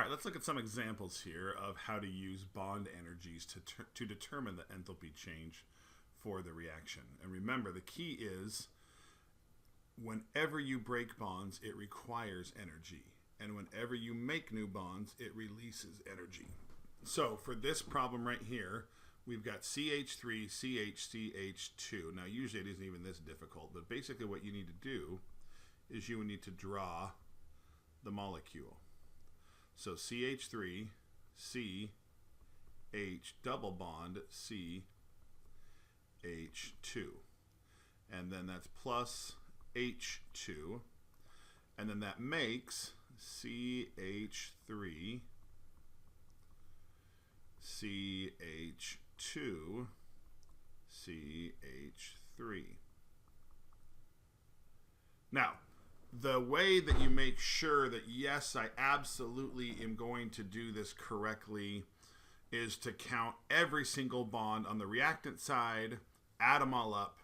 right, let's look at some examples here of how to use bond energies to determine the enthalpy change for the reaction. And remember, the key is whenever you break bonds, it requires energy. And whenever you make new bonds, it releases energy. So for this problem right here, we've got CH3, CH2. Now, usually it isn't even this difficult, but basically what you need to do is you would need to draw the molecule. So CH3, CH, double bond, CH2. And then that's plus H2. And then that makes CH3, CH2, CH3. Now, the way that you make sure that, yes, I absolutely am going to do this correctly is to count every single bond on the reactant side, add them all up,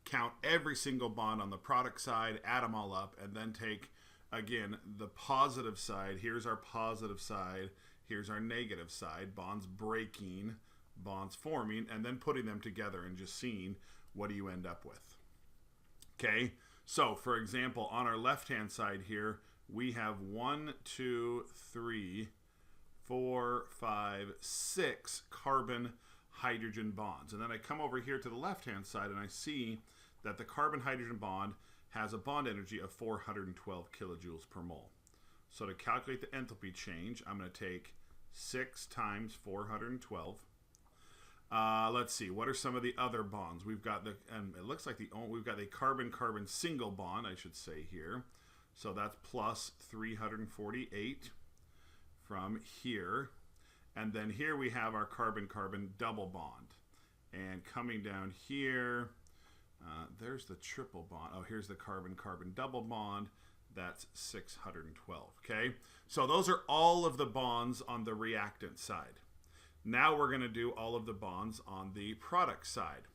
count every single bond on the product side, add them all up, and then take, again, the positive side. Here's our positive side. Here's our negative side. Bonds breaking, bonds forming, and then putting them together and just seeing what do you end up with. Okay? So, for example, on our left-hand side here, we have 1, 2, 3, 4, 5, 6 carbon-hydrogen bonds. And then I come over here to the left-hand side and I see that the carbon-hydrogen bond has a bond energy of 412 kilojoules per mole. So to calculate the enthalpy change, I'm going to take 6 times 412. Let's see, what are some of the other bonds? We've got and it looks like we've got a carbon-carbon single bond, I should say here. So that's plus 348 from here. And then here we have our carbon-carbon double bond. And coming down here, there's the triple bond. Oh, here's the carbon-carbon double bond. That's 612, okay? So those are all of the bonds on the reactant side. Now we're going to do all of the bonds on the product side.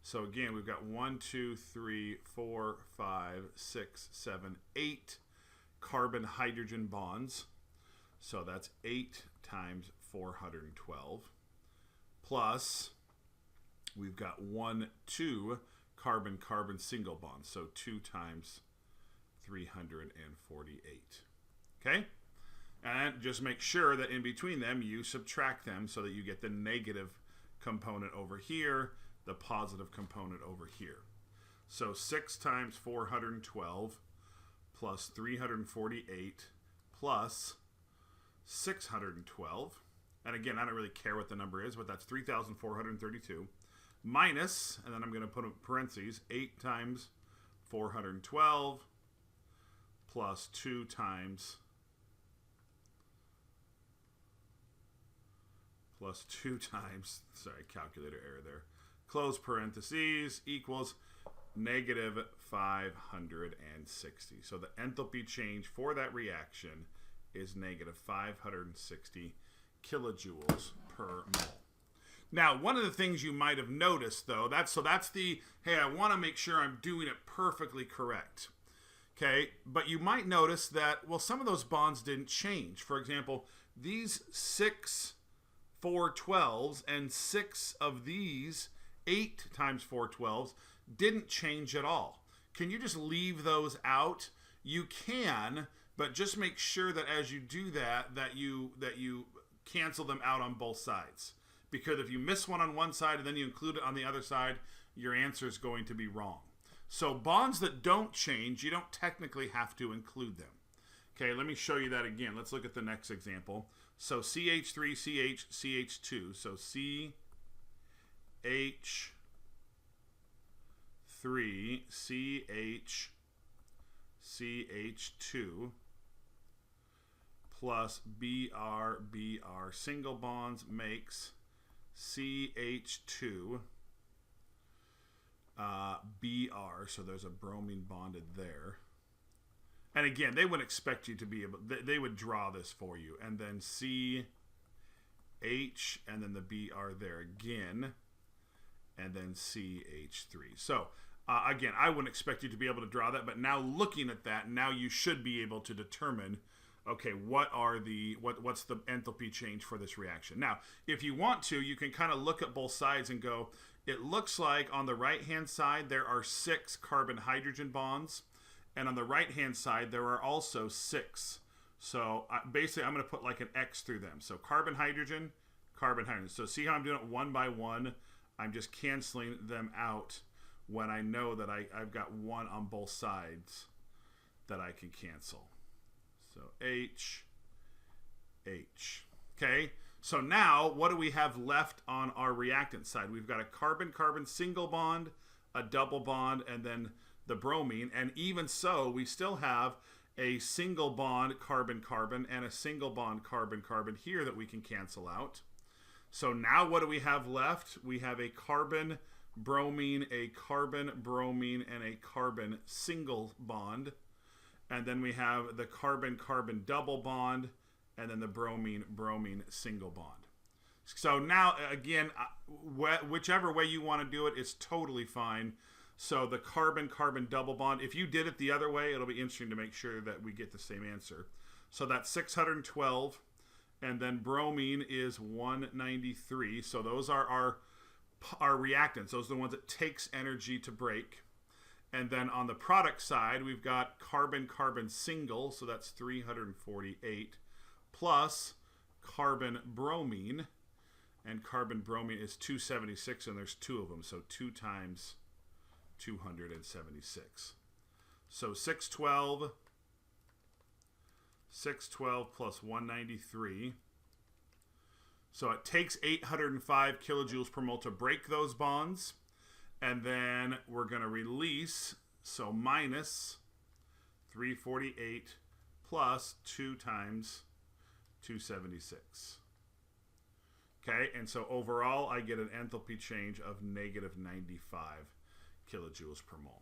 So again, we've got 1, 2, 3, 4, 5, 6, 7, 8 carbon-hydrogen bonds. So that's 8 times 412. Plus, we've got 1, 2 carbon-carbon single bonds. So 2 times 348. Okay? And just make sure that in between them you subtract them so that you get the negative component over here, the positive component over here. So 6 times 412 plus 348 plus 612. And again, I don't really care what the number is, but that's 3,432 minus, and then I'm going to put in parentheses, 8 times 412 plus 2 times sorry, calculator error there, close parentheses, equals negative 560. So the enthalpy change for that reaction is negative 560 kilojoules per mole. Now, one of the things you might have noticed, though, that's the, hey, I want to make sure I'm doing it perfectly correct. Okay, but you might notice that, well, some of those bonds didn't change. For example, these 6 412s and 6 of these 8 times 412s didn't change at all. Can you just leave those out? You can, but just make sure that as you do that, that you cancel them out on both sides. Because if you miss one on one side and then you include it on the other side, your answer is going to be wrong. So bonds that don't change, you don't technically have to include them. Okay, let me show you that again. Let's look at the next example. So CH3, CH, CH2. So CH3, CH, CH2 plus BR, BR. Single bonds makes CH2 BR. So there's a bromine bonded there. And again, they wouldn't expect you to be able, they would draw this for you. And then CH, and then the BR there again, and then CH3. So, again, I wouldn't expect you to be able to draw that, but now looking at that, now you should be able to determine okay, what's the enthalpy change for this reaction? Now, if you want to, you can kind of look at both sides and go, it looks like on the right-hand side there are 6 carbon-hydrogen bonds, and on the right-hand side there are also 6. So basically I'm going to put like an X through them. So carbon-hydrogen, carbon-hydrogen. So see how I'm doing it one by one? I'm just canceling them out when I know that I've got one on both sides that I can cancel. So H, H. Okay, so now what do we have left on our reactant side? We've got a carbon-carbon single bond, a double bond, and then the bromine. And even so, we still have a single bond carbon-carbon and a single bond carbon-carbon here that we can cancel out. So now what do we have left? We have a carbon-bromine, a carbon-bromine, and a carbon single bond. And then we have the carbon-carbon double bond, and then the bromine-bromine single bond. So now, again, whichever way you want to do it is totally fine. So the carbon-carbon double bond, if you did it the other way, it'll be interesting to make sure that we get the same answer. So that's 612, and then bromine is 193. So those are our reactants. Those are the ones that takes energy to break. And then on the product side, we've got carbon-carbon single, so that's 348, plus carbon-bromine, and carbon-bromine is 276, and there's 2 of them, so 2 times 276. So 612 plus 193. So it takes 805 kilojoules per mole to break those bonds. And then we're going to release, so minus 348 plus 2 times 276. Okay, and so overall I get an enthalpy change of negative 95 kilojoules per mole.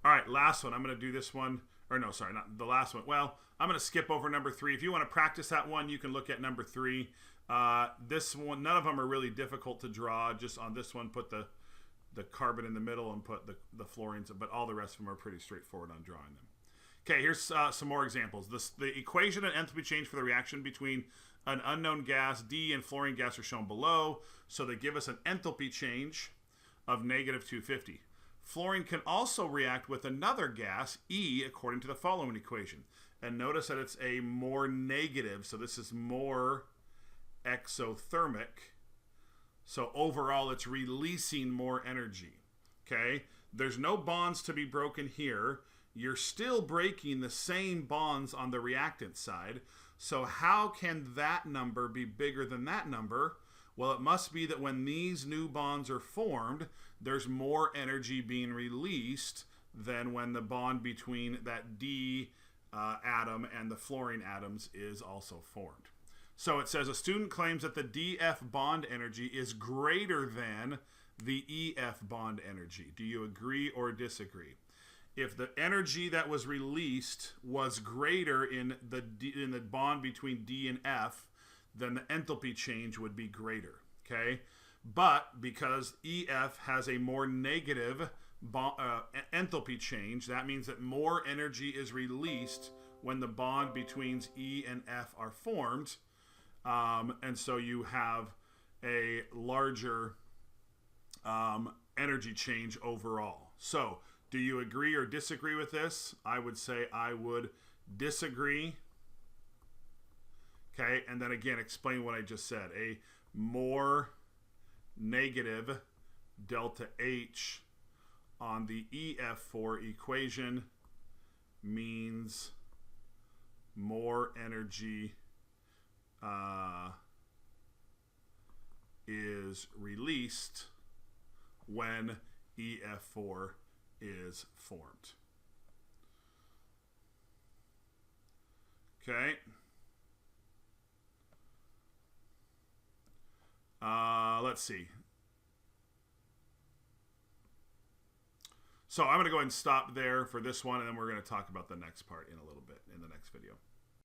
All right, last one. I'm going to do this one. Or no, sorry, not the last one. Well, I'm going to skip over number 3. If you want to practice that one, you can look at number 3. This one, none of them are really difficult to draw. Just on this one, put the carbon in the middle and put the fluorines, but all the rest of them are pretty straightforward on drawing them. Okay, here's some more examples. The equation and enthalpy change for the reaction between an unknown gas, D, and fluorine gas are shown below. So they give us an enthalpy change of negative 250. Fluorine can also react with another gas, E, according to the following equation. And notice that it's a more negative, so this is more exothermic. So overall, it's releasing more energy, okay? There's no bonds to be broken here. You're still breaking the same bonds on the reactant side. So how can that number be bigger than that number? Well, it must be that when these new bonds are formed, there's more energy being released than when the bond between that D atom and the fluorine atoms is also formed. So it says a student claims that the DF bond energy is greater than the EF bond energy. Do you agree or disagree? If the energy that was released was greater in the bond between D and F, then the enthalpy change would be greater, okay? But because EF has a more negative enthalpy change, that means that more energy is released when the bond between E and F are formed. And so you have a larger energy change overall. So do you agree or disagree with this? I would say I would disagree. Okay, and then again, explain what I just said. A more negative delta H on the EF4 equation means more energy is released when EF4 is formed. Okay. Let's see. So I'm going to go ahead and stop there for this one, and then we're going to talk about the next part in a little bit in the next video.